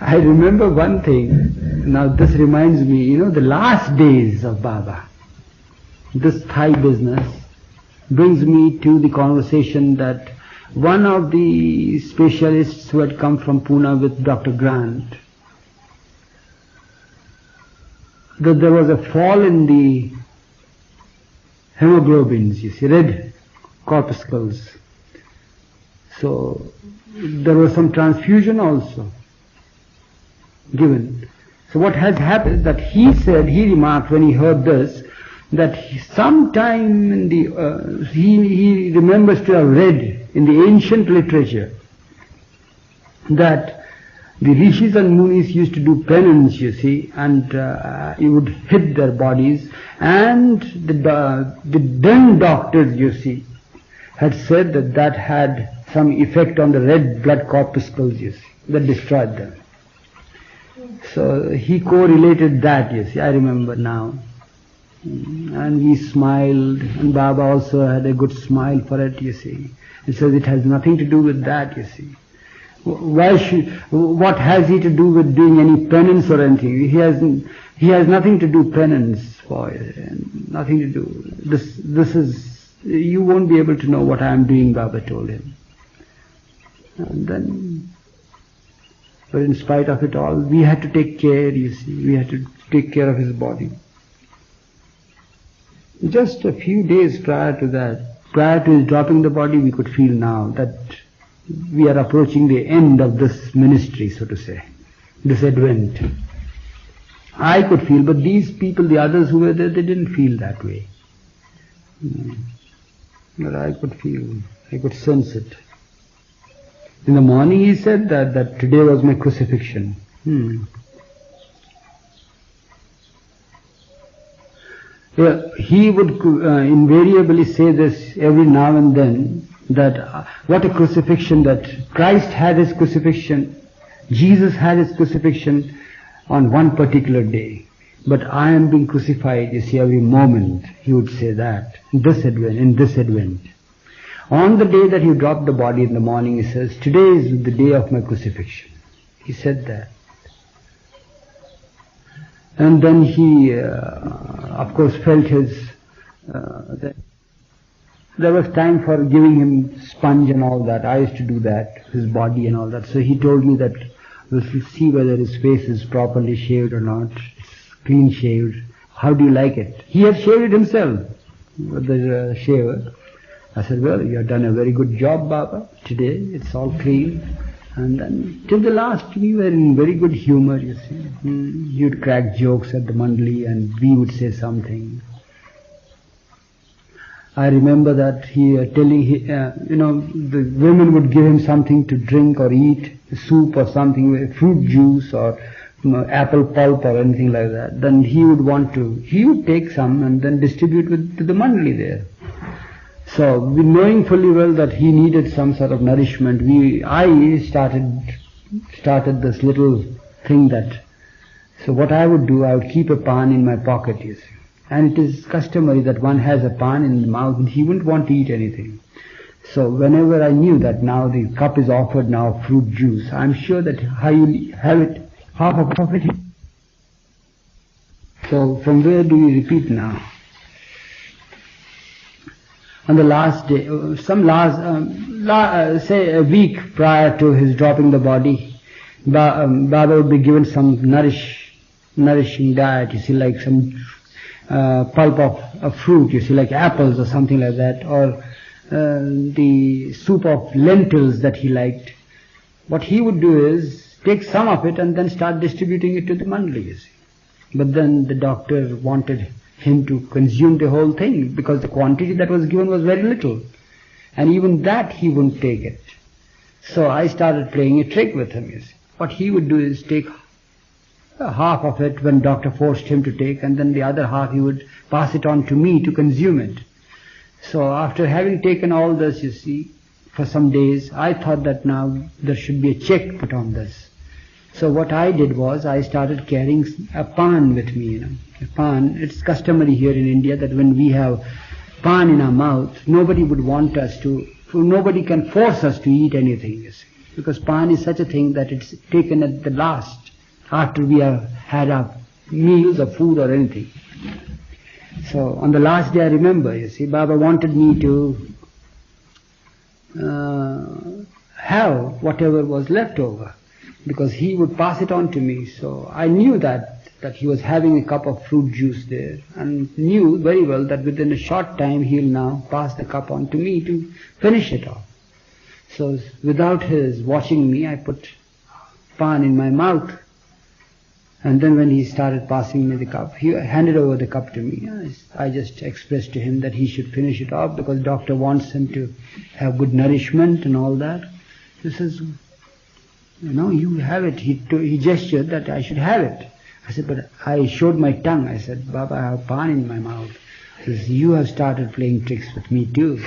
I remember one thing. Now this reminds me, the last days of Baba. This Thai business brings me to the conversation that one of the specialists who had come from Pune with Dr. Grant, that there was a fall in the hemoglobins, you see, red corpuscles. So there was some transfusion also given. So what has happened is that he remarked when he heard this, that sometime in the, he remembers to have read in the ancient literature that the rishis and munis used to do penance, you see, and you would hit their bodies, and the then doctors, you see, had said that had some effect on the red blood corpuscles, you see, that destroyed them. So he correlated that, you see, I remember now. And we smiled, and Baba also had a good smile for it, you see. He says it has nothing to do with that, you see. What has he to do with doing any penance or anything? He has nothing to do penance for it, nothing to do. This is, you won't be able to know what I am doing, Baba told him. And then, but in spite of it all, we had to take care, you see, we had to take care of his body. Just a few days prior to that, prior to his dropping the body, we could feel now that we are approaching the end of this ministry, so to say, this advent. I could feel, but these people, the others who were there, they didn't feel that way. But I could feel, I could sense it. In the morning he said that today was my crucifixion. Yeah, he would invariably say this every now and then, that what a crucifixion, that Christ had his crucifixion, Jesus had his crucifixion on one particular day. But I am being crucified, you see, every moment, he would say that, in this advent. On the day that he dropped the body in the morning, he says, today is the day of my crucifixion. He said that. And then he, of course, felt his, there was time for giving him sponge and all that. I used to do that, his body and all that. So he told me that we'll see whether his face is properly shaved or not. It's clean shaved. How do you like it? He had shaved it himself with the shaver. I said, well, you have done a very good job, Baba. Today it's all clean. And then till the last we were in very good humor, you see. He would crack jokes at the Mandali and we would say something. I remember that he telling, the women would give him something to drink or eat, soup or something, fruit juice or apple pulp or anything like that. Then he would take some and then distribute to the Mandali there. So, knowing fully well that he needed some sort of nourishment, I started this little thing that, so what I would do, I would keep a pan in my pocket, you see. And it is customary that one has a pan in the mouth and he wouldn't want to eat anything. So whenever I knew that now the cup is offered now fruit juice, I'm sure that I will have it, half of it. So from where do we repeat now? On the last day, say a week prior to his dropping the body, Baba would be given some nourishing diet, you see, like some pulp of fruit, you see, like apples or something like that, or the soup of lentils that he liked. What he would do is take some of it and then start distributing it to the Mandali, you see. But then the doctor wanted him to consume the whole thing because the quantity that was given was very little. And even that he wouldn't take it. So I started playing a trick with him, you see. What he would do is take half of it when doctor forced him to take, and then the other half he would pass it on to me to consume it. So after having taken all this, you see, for some days, I thought that now there should be a check put on this. So what I did was, I started carrying a pan with me, a pan. It's customary here in India that when we have pan in our mouth, nobody would want us to, nobody can force us to eat anything, you see. Because pan is such a thing that it's taken at the last, after we have had our meals or food or anything. So on the last day I remember, you see, Baba wanted me to have whatever was left over, because he would pass it on to me. So I knew that he was having a cup of fruit juice there, and knew very well that within a short time he'll now pass the cup on to me to finish it off. So without his watching me, I put pan in my mouth, and then when he started passing me the cup, he handed over the cup to me. I just expressed to him that he should finish it off because doctor wants him to have good nourishment and all that. He says, you have it. He gestured that I should have it. I said, but I showed my tongue. I said, Baba, I have pan in my mouth. He says, you have started playing tricks with me too.